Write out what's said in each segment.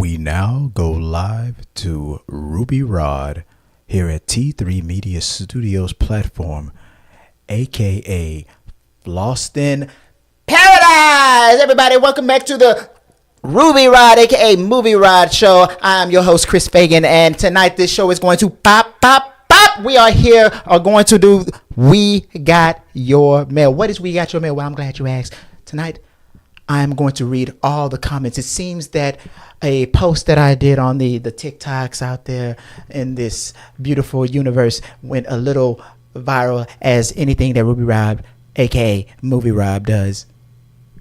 We now go live to Ruby Rhod here at T3 Media Studios platform, aka Lost in Paradise. Everybody, welcome back to the Ruby Rhod, aka Movie Rod Show. I'm your host, Chris Fagan, and tonight this show is going to pop. We are going to do We Got Your Mail. What is We Got Your Mail? Well, I'm glad you asked. Tonight, I'm going to read all the comments. It seems that a post that I did on the TikToks out there in this beautiful universe went a little viral, as anything that Ruby Rhod, aka Movie Rod, does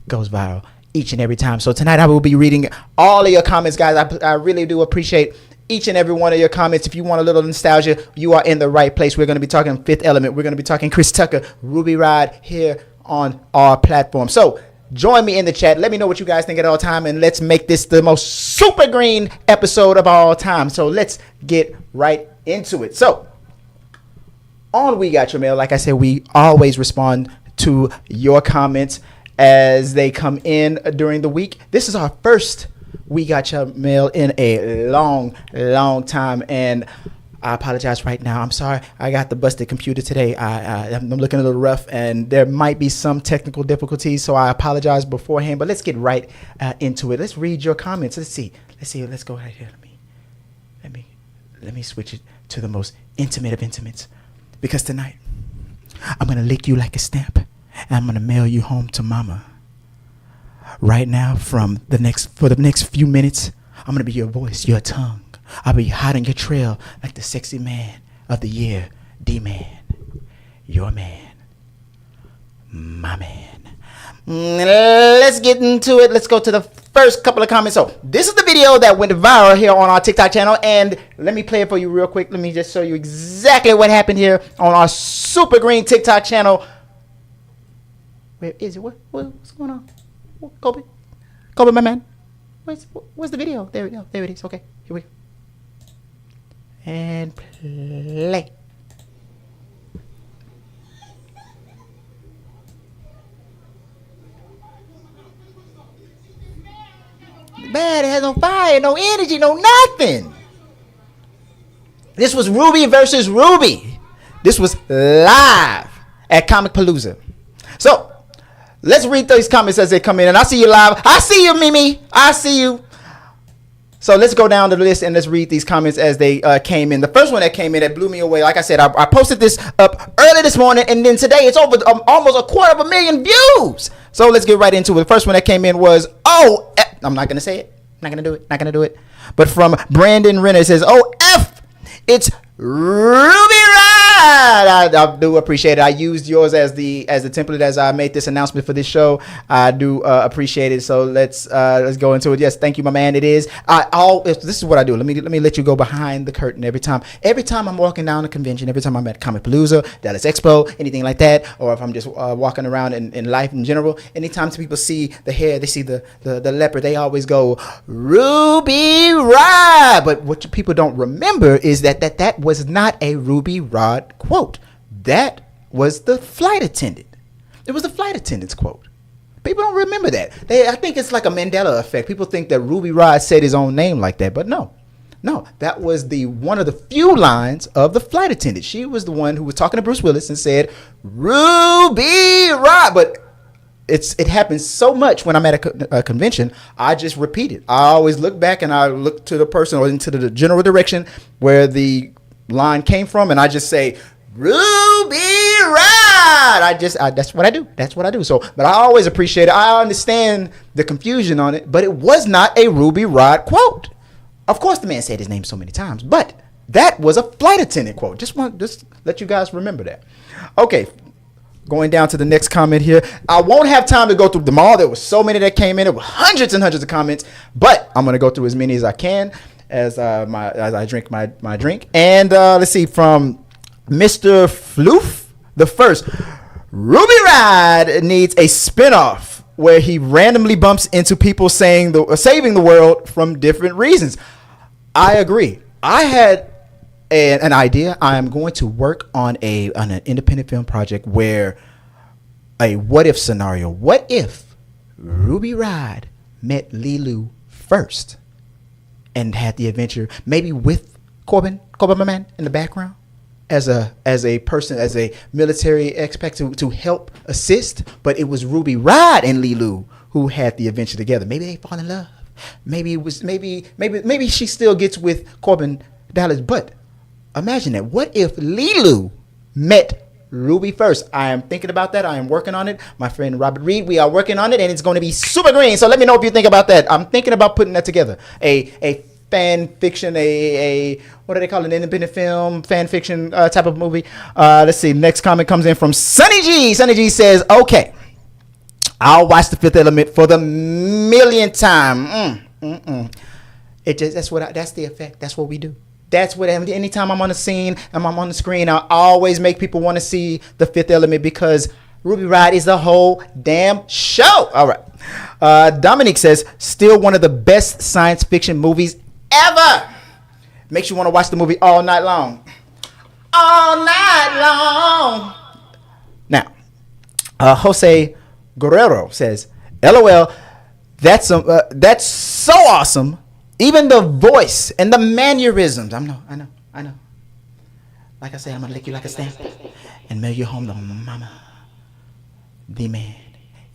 goes viral each and every time. So tonight I will be reading all of your comments, guys. I really do appreciate each and every one of your comments. If you want a little nostalgia, you are in the right place. We're going to be talking Fifth Element. We're going to be talking Chris Tucker, Ruby Rhod here on our platform. So join me in the chat. Let me know what you guys think at all time, and let's make this the most super green episode of all time. So let's get right into it. So on We Got Your Mail, like I said, we always respond to your comments as they come in during the week. This is our first We Got Your Mail in a long time, and I apologize right now. I'm sorry. I got the busted computer today. I'm looking a little rough, and there might be some technical difficulties, so I apologize beforehand. But let's get right into it. Let's read your comments. Let's see. Let's go right here. Let me switch it to the most intimate of intimates, because tonight I'm gonna lick you like a stamp, and I'm gonna mail you home to mama. Right now, for the next few minutes, I'm gonna be your voice, your tongue. I'll be hot on your trail like the sexy man of the year, D-Man. Your man. My man. Let's get into it. Let's go to the first couple of comments. So this is the video that went viral here on our TikTok channel, and let me play it for you real quick. Let me just show you exactly what happened here on our super green TikTok channel. Where is it? What's going on? Kobe, my man. Where's the video? There we go. There it is. Okay, here we go. And play. Man, it has no fire, no energy, no nothing. This was Ruby versus Ruby. This was live at Comic Palooza. So let's read these comments as they come in. And I see you live. I see you, Mimi. I see you. So let's go down the list and let's read these comments as they came in. The first one that came in that blew me away. Like I said, I posted this up early this morning, and then today it's over almost 250,000 views. So let's get right into it. The first one that came in was, I'm not going to say it. Not going to do it. But from Brandon Renner, it says, it's Ruby Rhod. I do appreciate it. I used yours as the template as I made this announcement for this show. I do appreciate it. So let's go into it. Yes, thank you, my man. It is. This is what I do. Let me let you go behind the curtain every time. Every time I'm walking down a convention, every time I'm at Comic Palooza, Dallas Expo, anything like that, or if I'm just walking around in life in general, anytime people see the hair, they see the leopard, they always go Ruby Rhod. But what people don't remember is that was not a Ruby Rhod quote. That was the flight attendant. It was the flight attendant's quote. People don't remember that. I think it's like a Mandela effect. People think that Ruby Rhod said his own name like that, but no, that was one of the few lines of the flight attendant. She was the one who was talking to Bruce Willis and said Ruby Rhod. But it happens so much when I'm at a convention, I just repeat it. I always look back and I look to the person or into the general direction where the line came from, and I just say Ruby Rhod. That's what I do. So, but I always appreciate it. I understand the confusion on it, but it was not a Ruby Rhod quote. Of course, the man said his name so many times, but that was a flight attendant quote. Just let you guys remember that. Okay. Going down to the next comment here. I won't have time to go through them all. There were so many that came in. There were hundreds and hundreds of comments, but I'm going to go through as many as I can as I drink my drink. And let's see, from Mr. Floof, the first, Ruby Rhod needs a spinoff where he randomly bumps into people saving the world from different reasons. I agree. I had an idea. I am going to work on an independent film project where a what if scenario. What if Ruby Rhod met Lilu first? and had the adventure, maybe with Corbin my man, in the background, as a person, as a military expert to help assist. But it was Ruby Rhod and Lilu who had the adventure together. Maybe they fall in love. Maybe it was maybe she still gets with Corbin Dallas. But imagine that. What if Lilu met Ruby first? I am thinking about that. I am working on it. My friend Robert Reed, we are working on it, and it's going to be super green. So let me know if you think about that. I'm thinking about putting that together. A fan fiction, a what do they call it? An independent film, fan fiction type of movie. Let's see. Next comment comes in from Sunny G. Sunny G says, "Okay, I'll watch The Fifth Element for the millionth time." It just that's the effect. That's what we do. That's what anytime I'm on a scene and I'm on the screen, I always make people want to see The Fifth Element because Ruby Rhod is the whole damn show. All right. Dominic says, still one of the best science fiction movies ever. Makes you want to watch the movie all night long. All night long. Now, Jose Guerrero says, LOL, that's so awesome. Even the voice and the mannerisms. I know. Like I said, I'm going to lick you like a stamp and mail you home to mama. The man.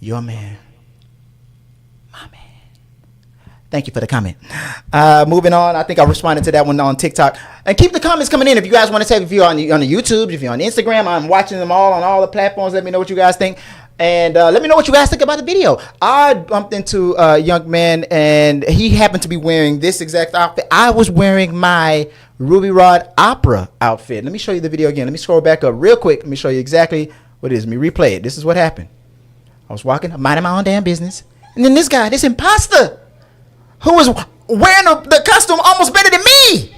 Your man. My man. Thank you for the comment. Moving on. I think I responded to that one on TikTok. And keep the comments coming in. If you guys want to say, if you're on the YouTube, if you're on Instagram, I'm watching them all on all the platforms. Let me know what you guys think. And let me know what you guys think about the video. I bumped into a young man, and he happened to be wearing this exact outfit. I was wearing my Ruby Rhod opera outfit. Let me show you the video again. Let me scroll back up real quick. Let me show you exactly what it is. Let me replay it. This is what happened. I was walking, minding my own damn business. And then this guy, this imposter, who was wearing the costume almost better than me.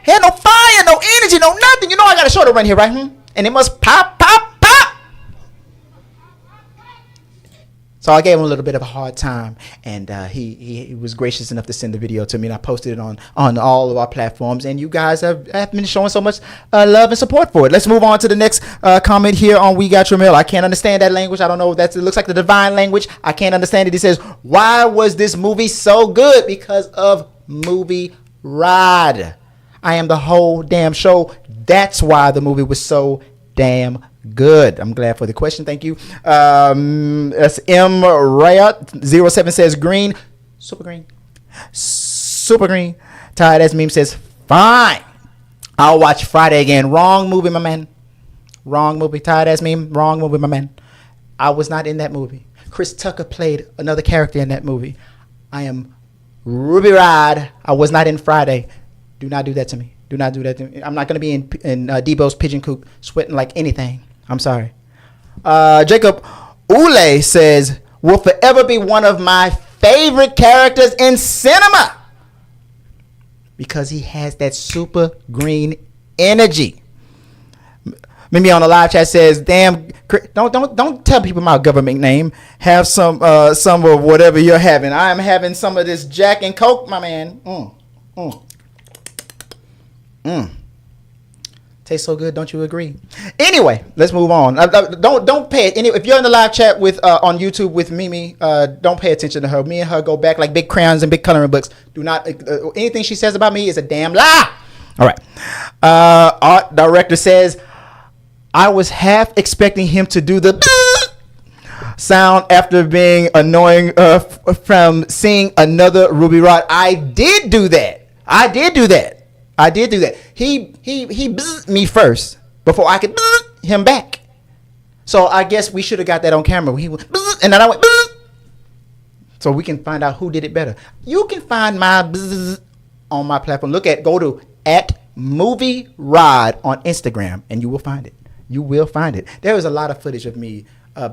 He had no fire, no energy, no nothing. You know I got a shoulder right here, right? And it must pop. So I gave him a little bit of a hard time, and he was gracious enough to send the video to me, and I posted it on all of our platforms, and you guys have been showing so much love and support for it. Let's move on to the next comment here on We Got Your Mail. I can't understand that language. I don't know if it looks like the divine language. I can't understand it. It says, why was this movie so good? Because of Movie Rhod. I am the whole damn show. That's why the movie was so damn good. I'm glad for the question. Thank you. That's M. Rayot 07 says green. Super green. Super green. Tired as meme says fine. I'll watch Friday again. Wrong movie, my man. Wrong movie. Tired as meme. Wrong movie, my man. I was not in that movie. Chris Tucker played another character in that movie. I am Ruby Rhod. I was not in Friday. Do not do that to me. Do not do that to me. I'm not going to be in Debo's pigeon coop sweating like anything. I'm sorry. Jacob Ule says, will forever be one of my favorite characters in cinema because he has that super green energy. Mimi on the live chat says, damn, don't tell people my government name. Have some of whatever you're having. I am having some of this Jack and Coke, my man. Tastes so good, don't you agree? Anyway, let's move on. Don't pay it. If you're in the live chat with on YouTube with Mimi, don't pay attention to her. Me and her go back like big crayons and big coloring books. Do not anything she says about me is a damn lie. All right. Art director says, I was half expecting him to do the sound after being annoying from seeing another Ruby Rhod. I did do that. He bzzed me first before I could bzz him back. So I guess we should have got that on camera. He went bzz, and then I went bzz. So we can find out who did it better. You can find my bzz on my platform. Go to @Movie Rhod on Instagram, and you will find it. You will find it. There is a lot of footage of me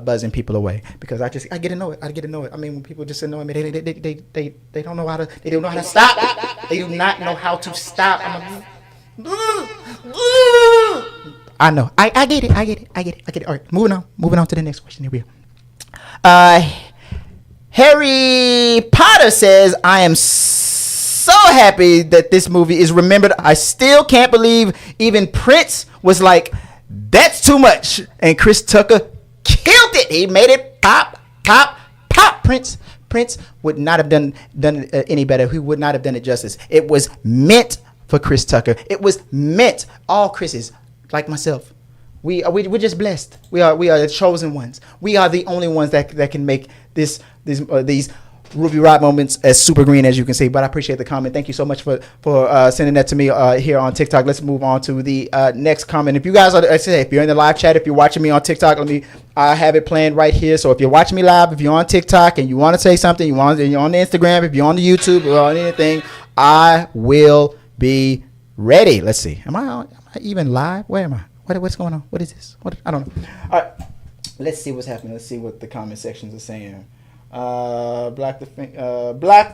buzzing people away because I get to know it. I mean, when people just annoy me, they don't know how to. They don't know how to stop. They do not know how to stop. I know. I get it. All right, moving on to the next question. Here we go. Harry Potter says, I am so happy that this movie is remembered. I still can't believe even Prince was like, that's too much. And Chris Tucker killed it. He made it pop, Prince. Prince would not have done any better. He would not have done it justice. It was meant for Chris Tucker. It was meant all Chris's, like myself. We're just blessed. We are the chosen ones. We are the only ones that can make these Ruby Rhod moments as super green as you can see. But I appreciate the comment. Thank you so much for sending that to me here on TikTok. Let's move on to the next comment. If you guys if you're in the live chat, if you're watching me on TikTok, I have it planned right here. So if you're watching me live, if you're on TikTok and you want to say something, you're on the Instagram, if you're on the YouTube or on anything, I will be ready. Let's see. Am I even live? Where am I? What's going on? What is this? I don't know. All right. Let's see what's happening. Let's see what the comment sections are saying. Black the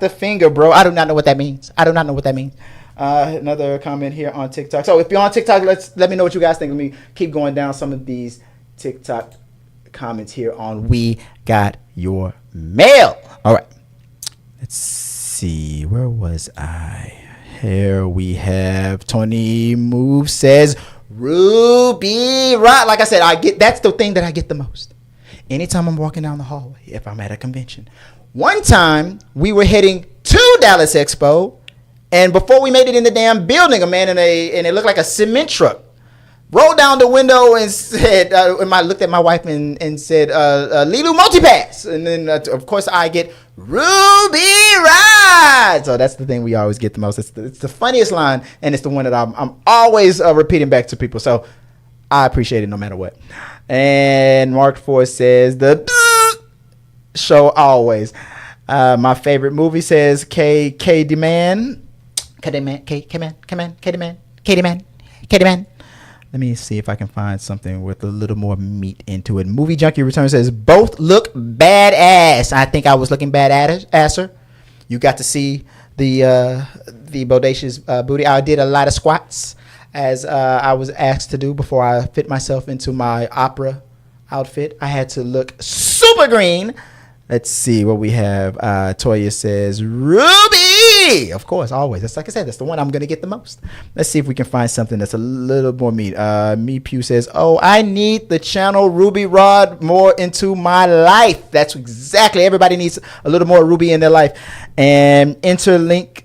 finger, bro. I do not know what that means. Another comment here on TikTok. So if you're on TikTok, let me know what you guys think. Let me keep going down some of these TikTok comments here on We Got Your Mail. All right. Let's see. Where was I? Here we have Tony Move says Ruby Rhod. Like I said, that's the thing that I get the most. Anytime I'm walking down the hallway, if I'm at a convention. One time, we were heading to Dallas Expo, and before we made it in the damn building, a man and it looked like a cement truck rolled down the window and said, I looked at my wife and said, Lilu Multipass. And then, of course, I get Ruby Rhod. So that's the thing we always get the most. It's the funniest line, and it's the one that I'm always repeating back to people. So I appreciate it no matter what. And Mark Force says the show always. My favorite movie says Katie Man. Let me see if I can find something with a little more meat into it. Movie Junkie Return says both look badass. I think I was looking badasser. You got to see the bodacious booty. I did a lot of squats, as I was asked to do before I fit myself into my opera outfit. I had to look super green. Let's see what we have. Toya says, Ruby! Of course, always. That's like I said, that's the one I'm going to get the most. Let's see if we can find something that's a little more meat. Me Pew says, oh, I need the channel Ruby Rhod more into my life. That's exactly. Everybody needs a little more Ruby in their life. And Interlinked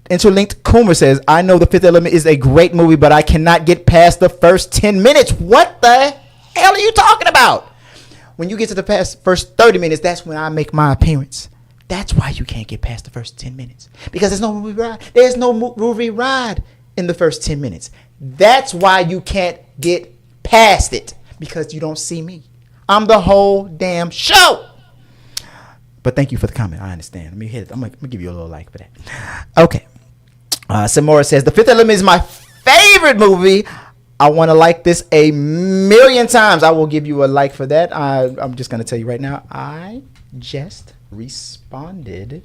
Coomer says, I know The Fifth Element is a great movie, but I cannot get past the first 10 minutes. What the hell are you talking about? When you get to the first 30 minutes, that's when I make my appearance. That's why you can't get past the first 10 minutes. Because there's no Ruby Rhod. There's no Ruby Rhod in the first 10 minutes. That's why you can't get past it. Because you don't see me. I'm the whole damn show. But thank you for the comment. I understand. Let me hit it. I'm gonna give you a little like for that. Okay. Samora says, The Fifth Element is my favorite movie. I want to like this 1,000,000 times. I will give you a like for that. I'm just going to tell you right now. I just responded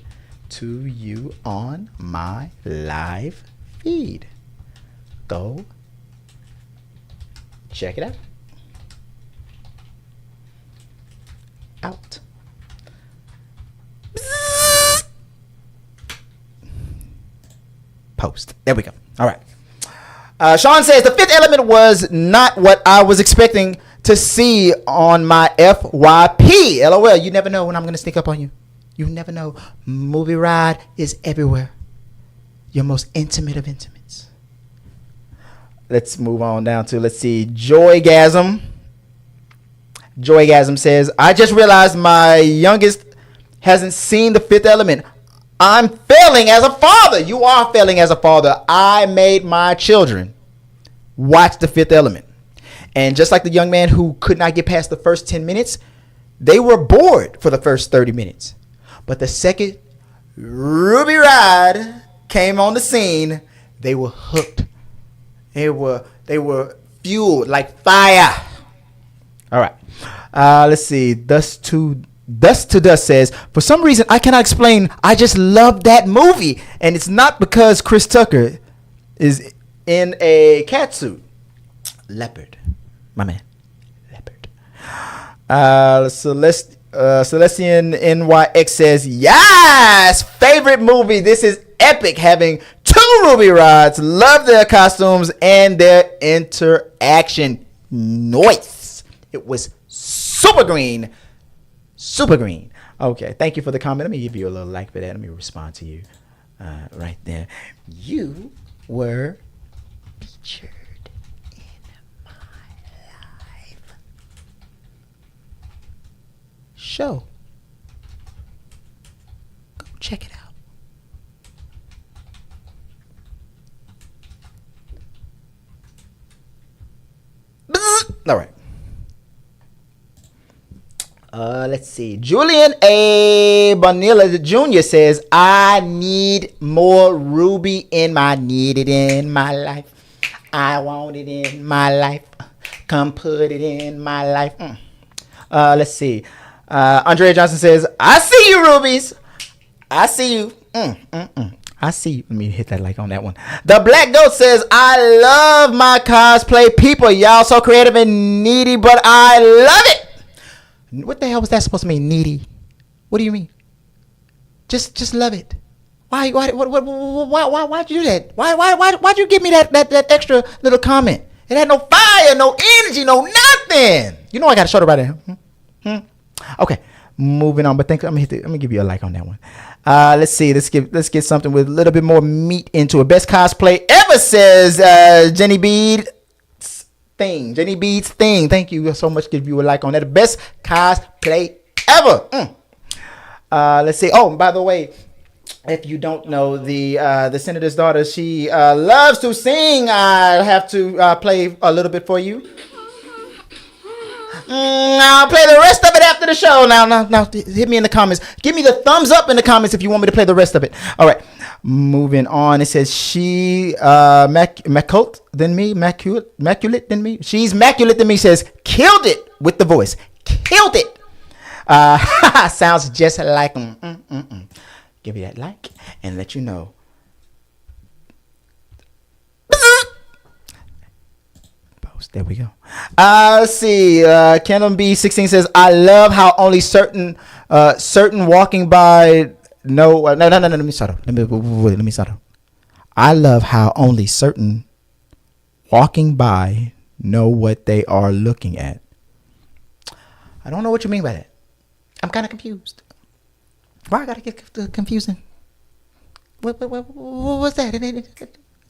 to you on my live feed. Go check it out. Post. There we go. All right. Sean says, The Fifth Element was not what I was expecting to see on my FYP. LOL. You never know when I'm going to sneak up on you. You never know. Movie Rhod is everywhere. Your most intimate of intimates. Let's move on down to, let's see, Joygasm. Joygasm says, I just realized my youngest hasn't seen The Fifth Element. I'm failing as a father. You are failing as a father. I made my children watch The Fifth Element. And just like the young man who could not get past the first 10 minutes, they were bored for the first 30 minutes. But the second Ruby Rhod came on the scene, they were hooked. They were fueled like fire. All right. Let's see. Dust to Dust says, for some reason I cannot explain, I just love that movie. And it's not because Chris Tucker is in a cat suit. Leopard. My man. Leopard. Celestian NYX says, yes! Favorite movie. This is epic. Having two Ruby Rhods. Love their costumes and their interaction. Noise. It was super green. Super green. Okay, thank you for the comment. Let me give you a little like for that. Let me respond to you right there. You were featured in my live show. Go check it out. All right. Let's see. Julian A. Bonilla Jr. says, I need more Ruby in my, need it in my life. I want it in my life. Come put it in my life. Let's see. Andrea Johnson says, I see you, Rubies. I see you. I see you. Let me hit that like on that one. The Black Goat says, I love my cosplay people. Y'all so creative and needy, but I love it. What the hell was that supposed to mean, needy? What do you mean? Just love it. Why'd you do that? Why'd you give me that extra little comment? It had no fire, no energy, no nothing. You know I got a shoulder right there. Okay, moving on. But I'm gonna give you a like on that one. Let's see. Let's get something with a little bit more meat into it. Best cosplay ever, says Jenny Bead. Jenny Beads thing. Thank you so much. Give you a like on that. The best cosplay ever. Let's see. Oh, by the way, if you don't know, the senator's daughter, she loves to sing. I have to play a little bit for you. I'll play the rest of it after the show. Now, hit me in the comments. Give me the thumbs up in the comments if you want me to play the rest of it. All right. Moving on, it says she immaculate than me. She's immaculate than me. Says killed it with the voice. Killed it. Sounds just like Give you that like and let you know. Post. There we go. Let's see. Canon B16 says I love how only certain walking by. No. Let me start off. Let me start off. I love how only certain walking by know what they are looking at. I don't know what you mean by that. I'm kind of confused. Why I gotta get confusing? What's that?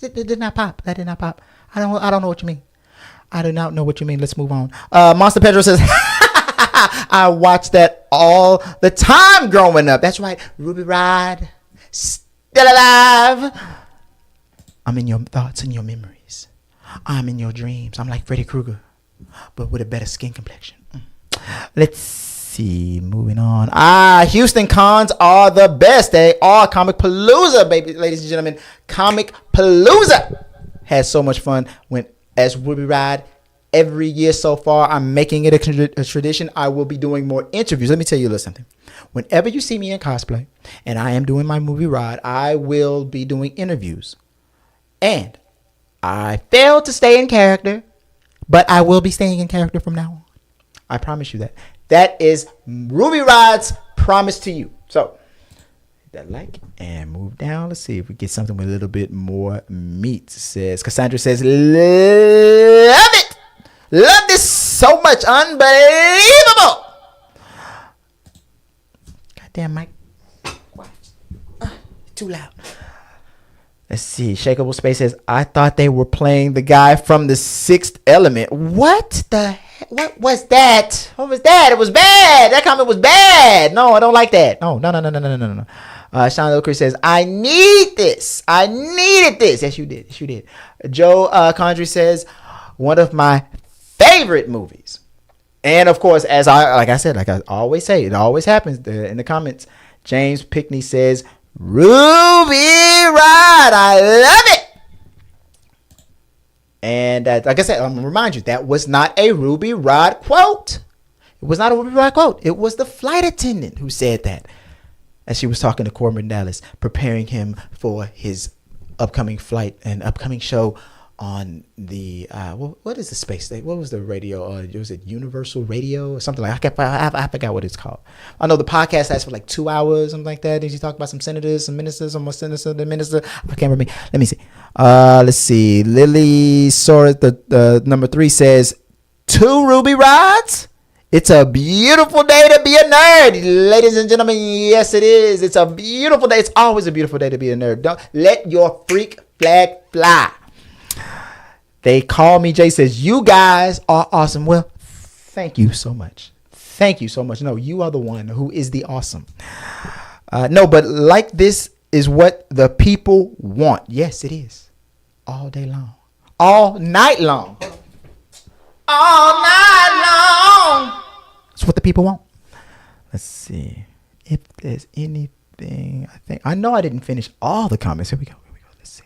It did not pop. That did not pop. I don't know what you mean. I do not know what you mean. Let's move on. Monster Pedro says, I watched that all the time growing up. That's right. Ruby Rhod, still alive. I'm in your thoughts and your memories. I'm in your dreams. I'm like Freddy Krueger, but with a better skin complexion. Let's see. Moving on. Houston cons are the best. They are Comic Palooza, baby, ladies and gentlemen. Comic Palooza has so much fun as Ruby Rhod. Every year so far, I'm making it a tradition. I will be doing more interviews. Let me tell you a little something. Whenever you see me in cosplay and I am doing my movie Rhod, I will be doing interviews. And I failed to stay in character, but I will be staying in character from now on. I promise you that. That is Ruby Rhod's promise to you. So, hit that like and move down. Let's see if we get something with a little bit more meat. Cassandra says, love it. Love this so much. Unbelievable. Goddamn, Mike. Too loud. Let's see. Shakeable Space says, I thought they were playing the guy from The Sixth Element. What the heck? What was that? What was that? It was bad. That comment was bad. No, I don't like that. No. Sean Lilker says, I need this. I needed this. Yes, you did. Yes, you did. Joe Condry says, one of my favorite movies. And of course, like I always say, it always happens in the comments. James Pickney says, Ruby Rhod, I love it. And like I said, I'm gonna remind you, that was not a Ruby Rhod quote. It was not a Ruby Rhod quote. It was the flight attendant who said that as she was talking to Corbin Dallas, preparing him for his upcoming flight and upcoming show on the what is the space station? What was the radio? Was it Universal Radio or something like that? I forgot what it's called. I know the podcast lasts for like 2 hours, something like that. Did you talk about some senators, some ministers, some senator, the minister? I can't remember. Let me see. Let's see. Lily Soros, the number 3 says 2 Ruby Rhods It's a beautiful day to be a nerd, ladies and gentlemen. Yes, it is. It's a beautiful day. It's always a beautiful day to be a nerd. Don't let your freak flag fly. They call me. Jay says, you guys are awesome. Well, thank you so much. Thank you so much. No, you are the one who is the awesome. No, but like this is what the people want. Yes, it is. All day long. All night long. All night long. That's what the people want. Let's see if there's anything. I know I didn't finish all the comments. Here we go. Let's see.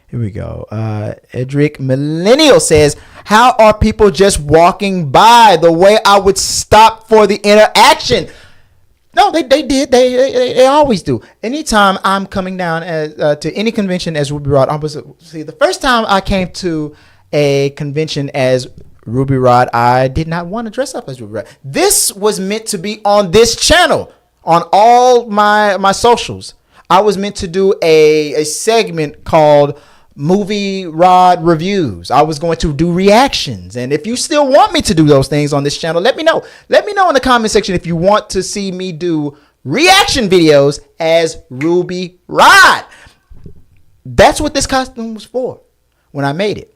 Here we go. Edric Millennial says, how are people just walking by the way I would stop for the interaction? No, they did. They always do. Anytime I'm coming down to any convention as Ruby Rhod, the first time I came to a convention as Ruby Rhod, I did not want to dress up as Ruby Rhod. This was meant to be on this channel, on all my socials. I was meant to do a segment called Movie Rhod Reviews. I was going to do reactions. And if you still want me to do those things on this channel, let me know. Let me know in the comment section if you want to see me do reaction videos as Ruby Rhod. That's what this costume was for when I made it.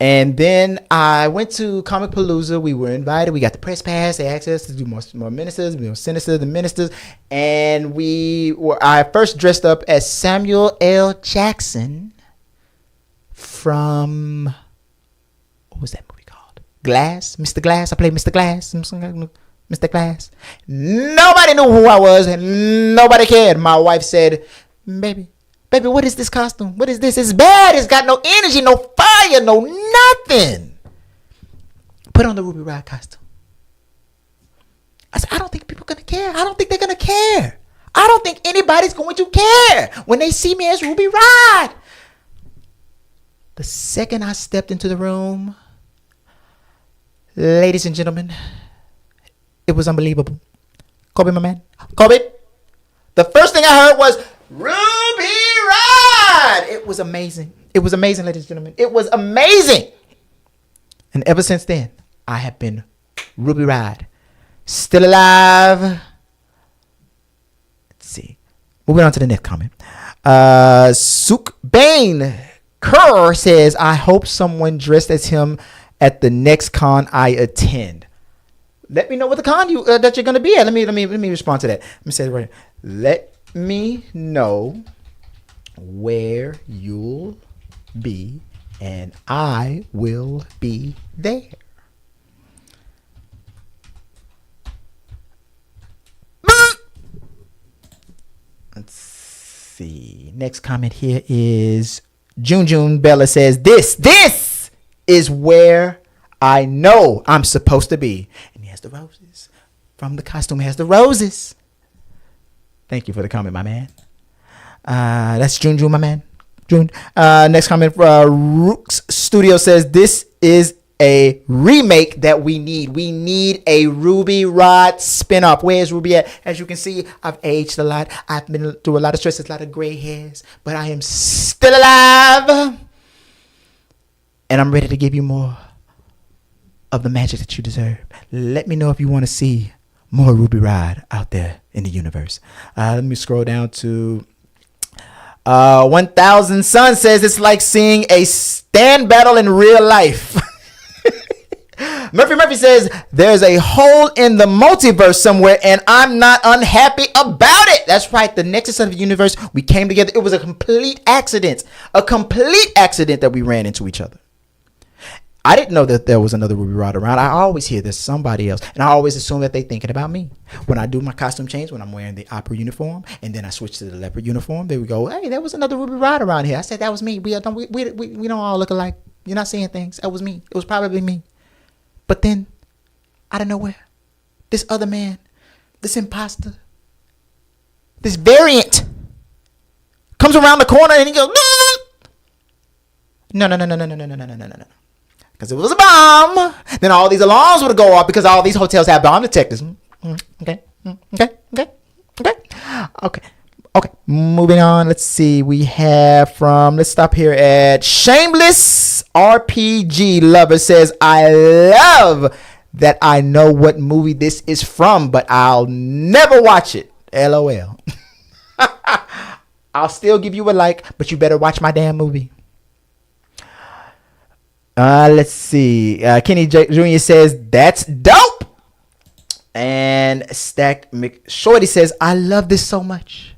And then I went to Comic Palooza. We were invited. We got the press pass. They asked us to do more ministers, senators, the ministers. And I first dressed up as Samuel L. Jackson from, what was that movie called? Glass? Mr. Glass. I played Mr. Glass. Mr. Glass. Nobody knew who I was and nobody cared. My wife said, baby, what is this costume? What is this? It's bad. It's got no energy, no fire, no nothing. Put on the Ruby Rhod costume. I said, I don't think people are going to care. I don't think they're going to care. I don't think anybody's going to care when they see me as Ruby Rhod. The second I stepped into the room, ladies and gentlemen, it was unbelievable. Kobe, my man. Kobe. The first thing I heard was, Ruby Rhod. It was amazing. It was amazing, ladies and gentlemen. It was amazing. And ever since then, I have been Ruby Rhod. Still alive. Let's see. Moving on to the next comment. Suk Bane Kerr says, I hope someone dressed as him at the next con I attend. Let me know what the con that you're going to be at. Let me respond to that. Let me say it right here. Let me know where you'll be and I will be there. Let's see. Next comment here is June Bella says, this is where I know I'm supposed to be. And he has the roses. From the costume, he has the roses. Thank you for the comment, my man. That's June, my man. June. Next comment, Rook's Studio says, this is a remake that we need. We need a Ruby Rhod spinoff. Where's Ruby at? As you can see, I've aged a lot. I've been through a lot of stress, a lot of gray hairs, but I am still alive. And I'm ready to give you more of the magic that you deserve. Let me know if you want to see more Ruby Rhod out there in the universe. Let me scroll down to 1000 Sun says it's like seeing a stand battle in real life. Murphy says there's a hole in the multiverse somewhere and I'm not unhappy about it. That's right. The nexus of the universe, we came together. It was a complete accident that we ran into each other. I didn't know that there was another Ruby Rhod around. I always hear there's somebody else, and I always assume that they're thinking about me. When I do my costume change, when I'm wearing the opera uniform, and then I switch to the leopard uniform, they would go, hey, there was another Ruby Rhod around here. I said, that was me. We don't all look alike. You're not seeing things. That was me. It was probably me. But then, out of nowhere, this other man, this imposter, this variant, comes around the corner and he goes, no. Because it was a bomb. Then all these alarms would go off because all these hotels have bomb detectors. Okay. Moving on. Let's see. We have let's stop here at Shameless RPG Lover says, I love that I know what movie this is from, but I'll never watch it. LOL. I'll still give you a like, but you better watch my damn movie. Let's see. Kenny Jr. says, that's dope. And Stacked McShorty says, I love this so much.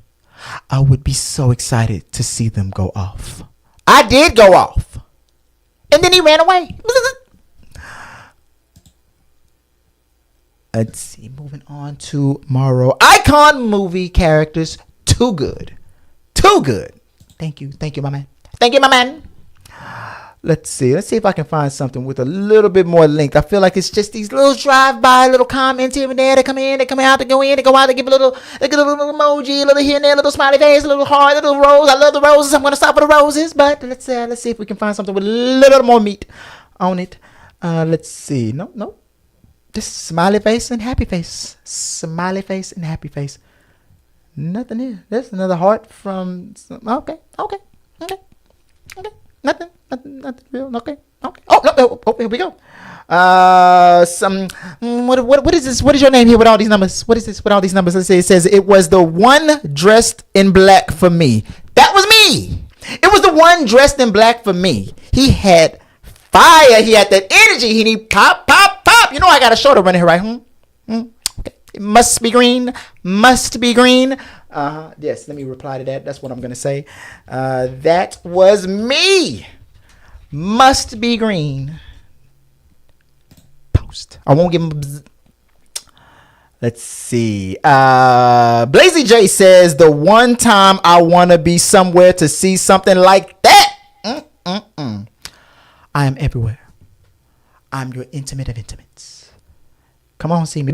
I would be so excited to see them go off. I did go off. And then he ran away. Let's see. Moving on to Morrow. Icon movie characters. Too good. Too good. Thank you. Thank you, my man. Thank you, my man. Let's see. Let's see if I can find something with a little bit more length. I feel like it's just these little drive-by, little comments here and there. They come in, they come out, they go in, they go out, they give a little emoji, a little here and there, a little smiley face, a little heart, a little rose. I love the roses. I'm going to stop with the roses. But let's see if we can find something with a little more meat on it. Let's see. No. This smiley face and happy face. Smiley face and happy face. Nothing here. There's another heart from... Okay. Nothing real. Okay. Oh, no. Oh, here we go. What is this? What is your name here with all these numbers? What is this with all these numbers? Let's see. It says it was the one dressed in black for me. That was me. It was the one dressed in black for me. He had fire. He had that energy. He need pop. You know I got a shoulder running here, right? Okay. It must be green. Yes, let me reply to that. That's what I'm going to say. That was me. Must be green. Post. I won't give him. Let's see. Blazy J says, the one time I want to be somewhere to see something like that. I am everywhere. I'm your intimate of intimates. Come on, see me.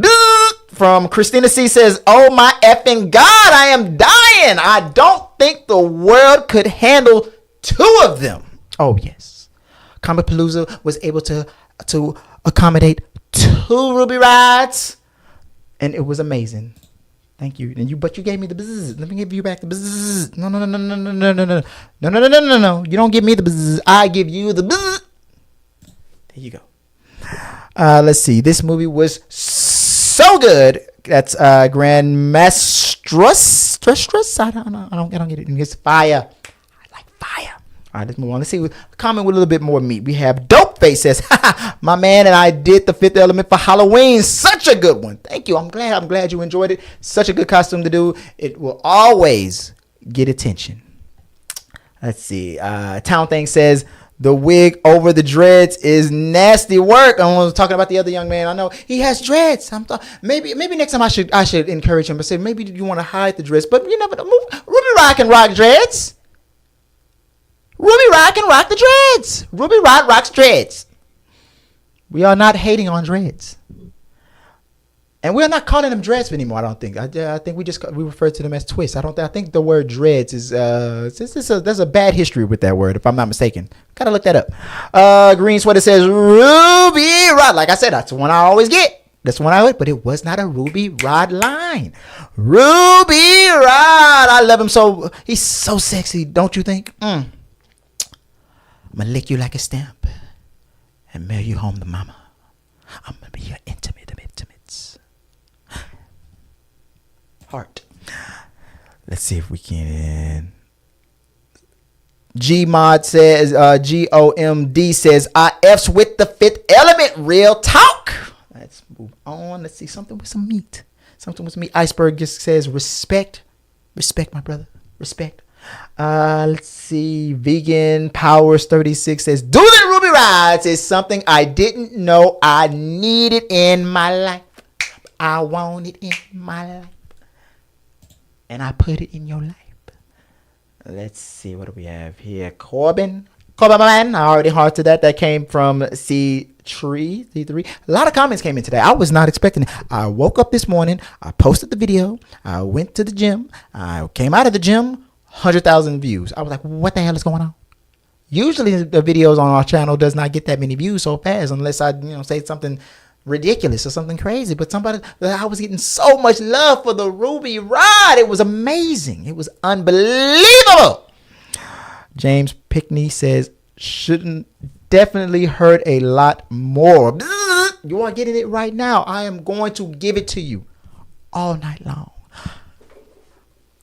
From Christina C says, oh my effing God, I am dying. I don't think the world could handle two of them. Oh, yes. Comic Palooza was able to accommodate 2 Ruby Rods, and it was amazing. Thank you. But you gave me the bzzz. Let me give you back the bzzz. No. You don't give me the bzzz. I give you the bzzz. There you go. Let's see. This movie was so good. That's Grandmastress. I don't get it. It's fire. I like fire. All right, let's move on. Let's see. Comment with a little bit more meat. We have Dope Face says, my man and I did the Fifth Element for Halloween. Such a good one. Thank you. I'm glad you enjoyed it. Such a good costume to do. It will always get attention. Let's see. Town Thing says, the wig over the dreads is nasty work. I was talking about the other young man. I know he has dreads. Maybe next time I should encourage him. But say maybe you want to hide the dreads. But you never know. Ruby Rod can rock dreads. Ruby Rod can rock the dreads. Ruby Rod rocks dreads. We are not hating on dreads. And we're not calling them dreads anymore, I don't think. I think we refer to them as twists. I think the word dreads is there's a bad history with that word, if I'm not mistaken. Gotta look that up. Green Sweater says Ruby Rod. Like I said, that's the one I always get. That's the one I would, but it was not a Ruby Rod line. Ruby Rod. I love him so. He's so sexy, don't you think? I'm gonna lick you like a stamp and mail you home to mama. I'm gonna be your intimate of intimates. Heart. Let's see if we can. Gmod says, GOMD says, I F's with the Fifth Element. Real talk. Let's move on. Let's see something with some meat. Iceberg just says, respect, my brother. Respect. Let's see. Vegan Powers 36 says, Dueling Ruby Rods is something I didn't know I needed in my life. I want it in my life. And I put it in your life. Let's see. What do we have here? Corbin, my man. I already hearted that. That came from C3. A lot of comments came in today. I was not expecting it. I woke up this morning. I posted the video. I went to the gym. I came out of the gym. 100,000 views. I was like, what the hell is going on? Usually the videos on our channel does not get that many views so fast unless I say something ridiculous or something crazy. But I was getting so much love for the Ruby Rod. It was amazing. It was unbelievable. James Pickney says, shouldn't definitely hurt a lot more. You are getting it right now. I am going to give it to you all night long.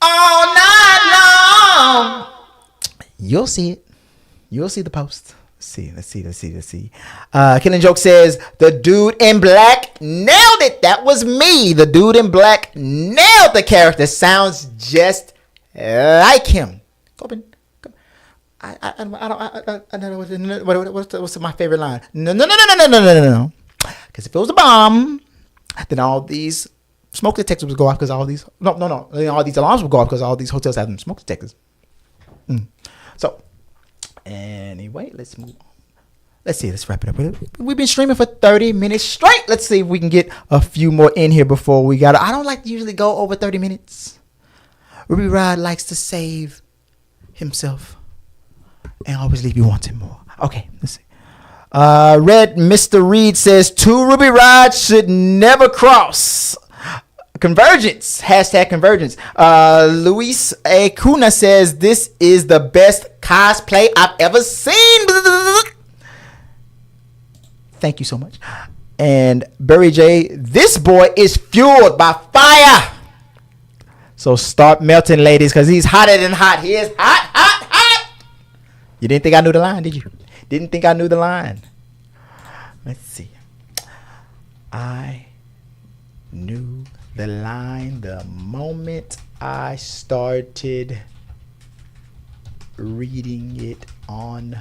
All night long. You'll see it. You'll see the post. Let's see. Killing Joke says, the dude in black nailed it. That was me. The dude in black nailed the character. Sounds just like him. I don't know what's my favorite line. No. Because if it was a bomb, then all these smoke detectors would go off because all these all these alarms would go off because all these hotels have them smoke detectors. So anyway, let's move on. Let's wrap it up. We've been streaming for 30 minutes straight. Let's see if we can get a few more in here before we got. I don't like to usually go over 30 minutes. Ruby Rhod likes to save himself and always leave you wanting more. Okay, let's see. Red Mr. Reed says, two Ruby Rhod should never cross. Convergence. Hashtag convergence. Luis Acuna says, this is the best cosplay I've ever seen. Thank you so much. And Barry J, this boy is fueled by fire. So start melting, ladies, because he's hotter than hot. He is hot. You didn't think I knew the line, did you? Didn't think I knew the line. Let's see. I knew the line the moment I started reading it on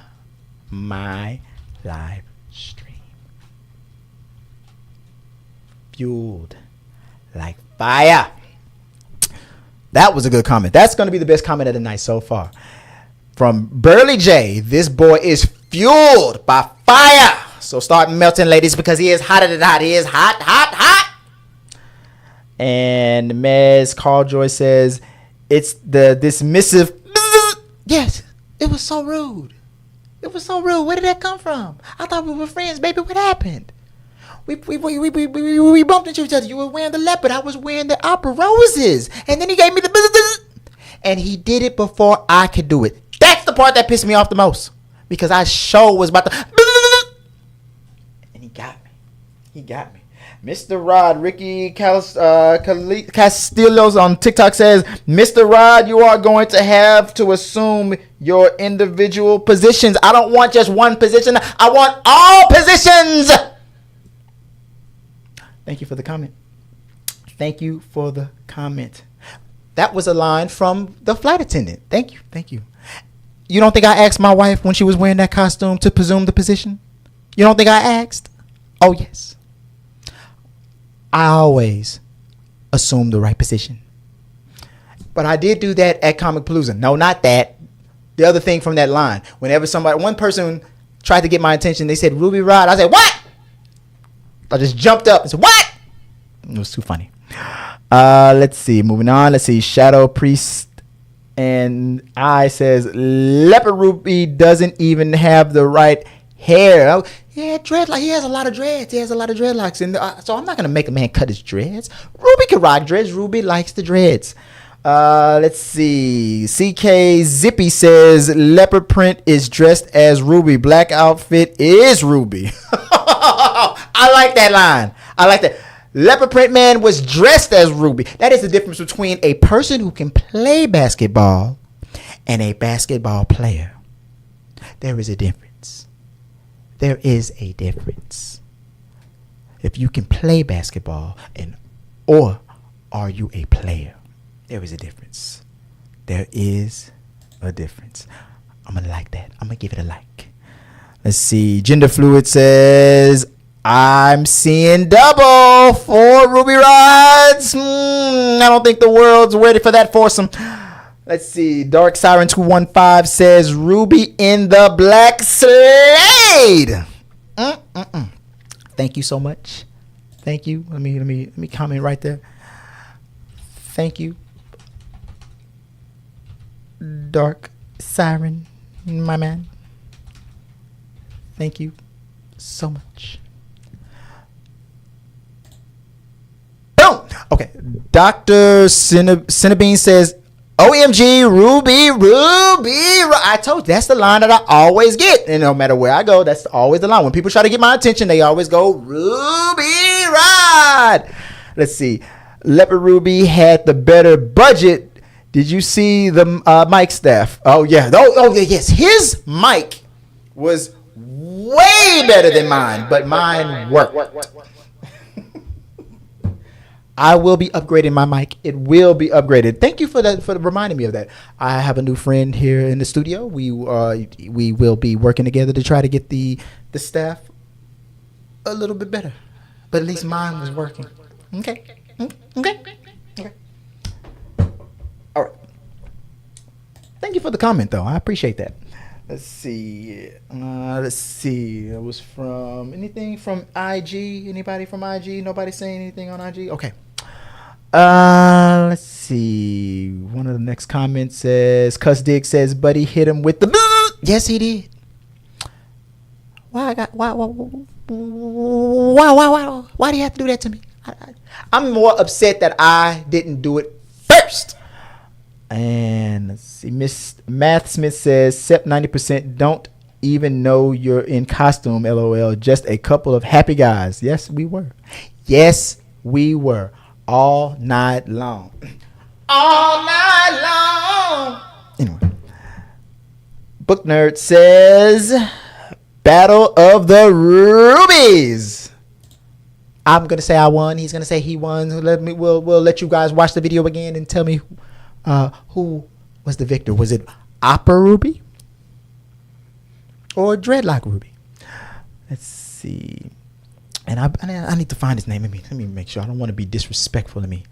my live stream. Fueled like fire. That was a good comment. That's going to be the best comment of the night so far. From Burley J, this boy is fueled by fire. So start melting, ladies, because he is hotter than hot. He is hot. And Mez Calljoy says, it's the dismissive. Yes, it was so rude. It was so rude. Where did that come from? I thought we were friends, baby. What happened? We bumped into each other. You were wearing the leopard. I was wearing the opera roses. And then he gave me the. And he did it before I could do it. That's the part that pissed me off the most. Because I sure was about to. And he got me. Mr. Rhod, Ricky Castillos on TikTok says, Mr. Rhod, you are going to have to assume your individual positions. I don't want just one position. I want all positions. Thank you for the comment. That was a line from the flight attendant. Thank you. You don't think I asked my wife when she was wearing that costume to presume the position? You don't think I asked? Oh, yes. I always assume the right position. But I did do that at Comic Palooza. No, not that. The other thing from that line. Whenever one person tried to get my attention, they said, Ruby Rhod. I said, what? I just jumped up and said, what? It was too funny. Let's see. Moving on. Let's see. Shadow Priest and I says, Leopard Ruby doesn't even have the right hair. Yeah, dreadlock. He has a lot of dreads. He has a lot of dreadlocks. And so I'm not going to make a man cut his dreads. Ruby can rock dreads. Ruby likes the dreads. Let's see. CK Zippy says, leopard print is dressed as Ruby. Black outfit is Ruby. I like that line. I like that. Leopard print man was dressed as Ruby. That is the difference between a person who can play basketball and a basketball player. There is a difference. There is a difference. If you can play basketball or are you a player? There is a difference. There is a difference. I'm going to like that. I'm going to give it a like. Let's see. Gender Fluid says, I'm seeing double for Ruby Rhods. I don't think the world's ready for that foursome. Let's see. Dark Siren 215 says, Ruby in the Black Slade. Thank you so much. Thank you. Let me comment right there. Thank you, Dark Siren, my man. Thank you so much. Boom. Okay. Dr. Cinnabine says, OMG, Ruby. I told you, that's the line that I always get. And no matter where I go, that's always the line. When people try to get my attention, they always go, Ruby Rhod. Let's see. Leopard Ruby had the better budget. Did you see the mic staff? Oh, yeah. Oh, yes. His mic was way better than mine, but mine worked. I will be upgrading my mic. It will be upgraded. Thank you for reminding me of that. I have a new friend here in the studio. We will be working together to try to get the staff a little bit better. But at least mine was working. Okay. All right. Thank you for the comment, though. I appreciate that. Let's see. It was from anything from IG? Anybody from IG? Nobody saying anything on IG? Okay. Let's see. One of the next comments says, Cuss Dig says, Buddy hit him with the boo. Yes, he did. Why do you have to do that to me? I'm more upset that I didn't do it first. And let's see, Miss Math Smith says, "Sep 90% don't even know you're in costume, LOL. Just a couple of happy guys." Yes, we were. All night long. Anyway. Book Nerd says, Battle of the Rubies. I'm going to say I won. He's going to say he won. We'll let you guys watch the video again and tell me who was the victor. Was it Opera Ruby or Dreadlock Ruby? Let's see. And I need to find his name. Let me make sure. I don't want to be disrespectful. Let me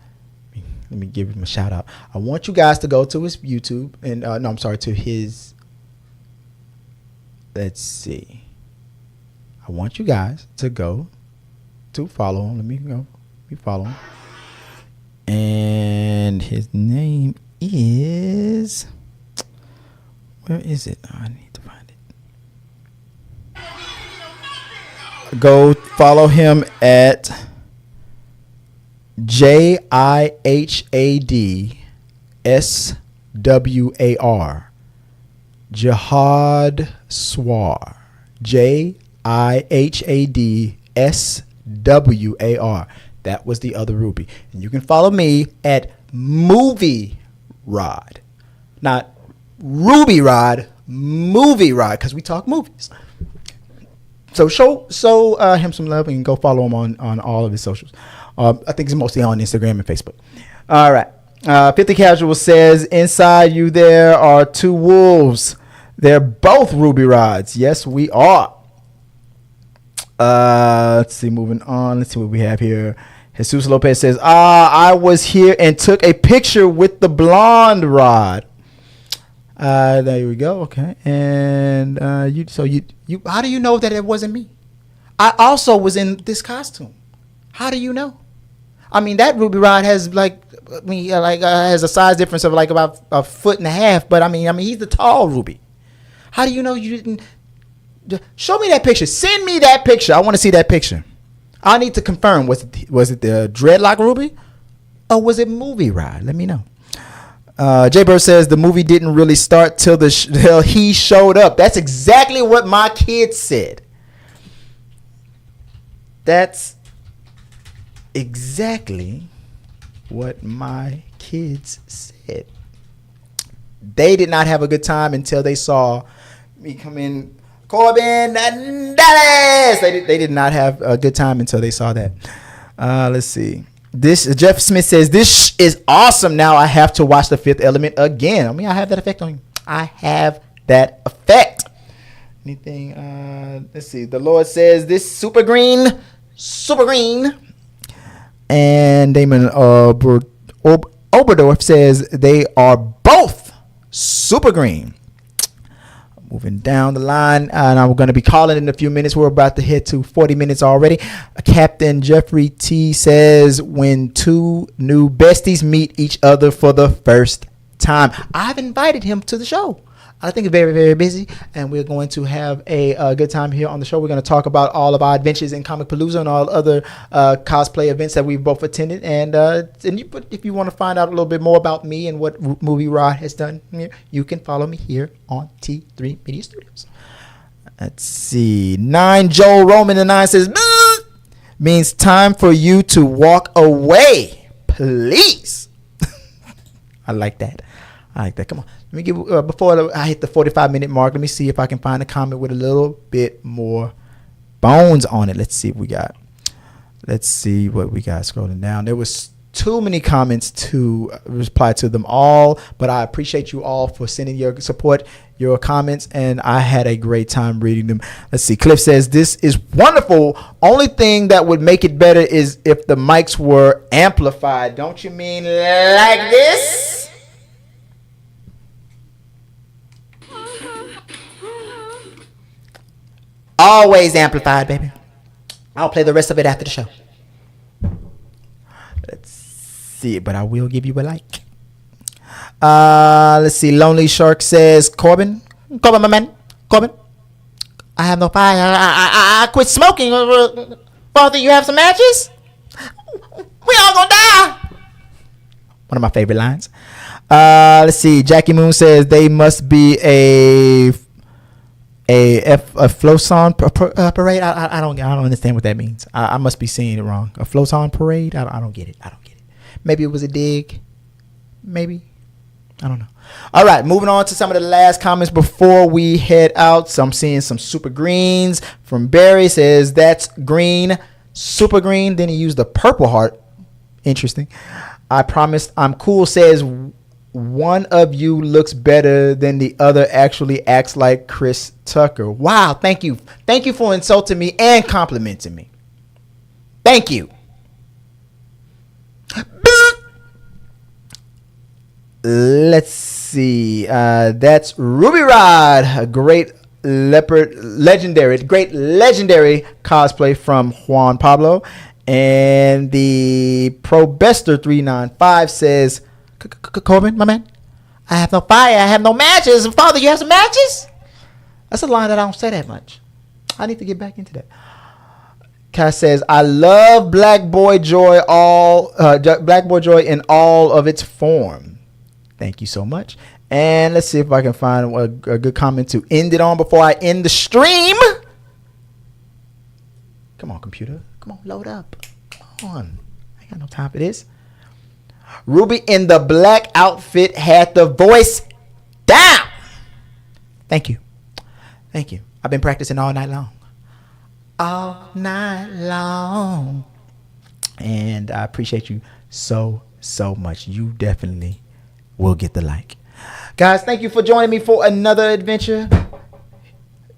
give him a shout out. I want you guys to go to his YouTube and to his. Let's see. I want you guys to go to follow him. Let me go. We follow him. And his name is, where is it? Oh, I need to find it. Go follow him at JIHAD Jihad Swar. JIHAD That was the other Ruby. And you can follow me at Movie Rhod. Not Ruby Rhod, Movie Rhod, because we talk movies. So show him some love and go follow him on all of his socials. I think it's mostly on Instagram and Facebook. All right. 50 Casual says, inside you there are two wolves. They're both Ruby Rhods. Yes, we are. Let's see, moving on. Let's see what we have here. Jesus Lopez says, I was here and took a picture with the blonde Rhod. There we go. Okay. And you how do you know that it wasn't me? I also was in this costume. How do you know? I mean, that Ruby Rhod has has a size difference of like about a foot and a half, but I mean he's the tall Ruby. How do you know you didn't? Show me that picture. Send me that picture. I want to see that picture. I need to confirm. Was it the Dreadlock Ruby, or was it Movie Rhod? Let me know. Jay Bird says the movie didn't really start till he showed up. That's exactly what my kids said. That's exactly what my kids said. They did not have a good time until they saw me come in. Corbin and Dallas. They did not have a good time until they saw that. Let's see. This Jeff Smith says this is awesome. Now I have to watch The Fifth Element again. I mean, I have that effect on you. I have that effect. Anything? Let's see. The Lord says this super green. And Damon Oberdorf says they are both super green. Moving down the line, and I'm going to be calling in a few minutes. We're about to hit to 40 minutes already. Captain Jeffrey T says, when two new besties meet each other for the first time. I've invited him to the show. I think very, very busy, and we're going to have a good time here on the show. We're going to talk about all of our adventures in Comic Palooza and all other cosplay events that we've both attended. And if you want to find out a little bit more about me and what Movie Rod has done here, you can follow me here on T3 Media Studios. Let's see. 9 Joel Roman the 9 says, means time for you to walk away, please. I like that. Come on. Let me give before I hit the 45-minute mark. Let me see if I can find a comment with a little bit more bones on it. Let's see what we got. Let's see what we got. Scrolling down, there was too many comments to reply to them all, but I appreciate you all for sending your support, your comments, and I had a great time reading them. Let's see. Cliff says, this is wonderful. Only thing that would make it better is if the mics were amplified. Don't you mean like this? Always amplified, baby. I'll play the rest of it after the show. Let's see, but I will give you a like. Let's see. Lonely Shark says, Corbin, my man, Corbin. I have no fire. I quit smoking. Father, you have some matches? We all gonna die. One of my favorite lines. Let's see. Jackie Moon says they must be a floaton parade. I don't understand what that means. I must be saying it wrong. A floaton parade. I don't get it. Maybe it was a dig. Maybe. I don't know. All right, moving on to some of the last comments before we head out. So I'm seeing some super greens from Barry. Says that's green, super green. Then he used the purple heart. Interesting. I promised I'm cool. Says one of you looks better than the other. Actually acts like Chris Tucker. Wow, thank you for insulting me and complimenting me. Thank you. Let's see. That's Ruby Rod, a great legendary cosplay from Juan Pablo. And the Probester 395 says, Corbin, my man, I have no fire. I have no matches. Father, you have some matches? That's a line that I don't say that much. I need to get back into that. Cass says, I love Black Boy Joy in all of its form. Thank you so much. And let's see if I can find a good comment to end it on before I end the stream. Come on, computer. Come on, load up. Come on. I ain't got no time for this. Ruby in the black outfit had the voice down. Thank you. I've been practicing all night long. And I appreciate you so much. You definitely will get the like. Guys, thank you for joining me for another adventure.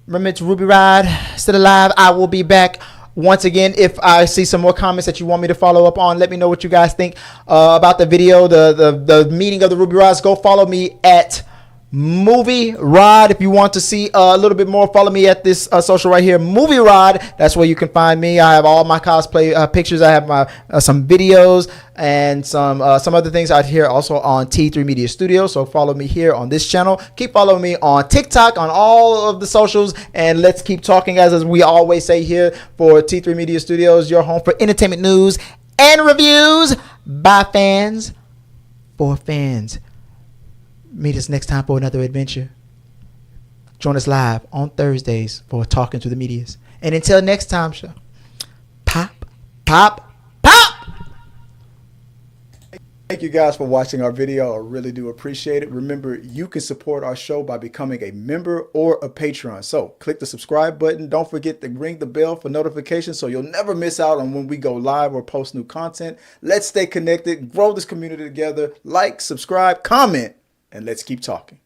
Remember, it's Ruby Rod, still alive. I will be back once again. If I see some more comments that you want me to follow up on, let me know what you guys think about the video, the meeting of the Ruby Rods. Go follow me at Movie Rod. If you want to see a little bit more, follow me at this social right here, Movie Rod. That's where you can find me. I have all my cosplay pictures. I have my some videos and some other things out here also on T3 Media Studios. So follow me here on this channel. Keep following me on TikTok, on all of the socials, and let's keep talking, guys, as we always say here for T3 Media Studios, your home for entertainment news and reviews by fans for fans. Meet us next time for another adventure. Join us live on Thursdays for Talking to the Medias. And until next time, show. Pop. Thank you guys for watching our video. I really do appreciate it. Remember, you can support our show by becoming a member or a Patreon. So click the subscribe button. Don't forget to ring the bell for notifications so you'll never miss out on when we go live or post new content. Let's stay connected, grow this community together. Like, subscribe, comment, and let's keep talking.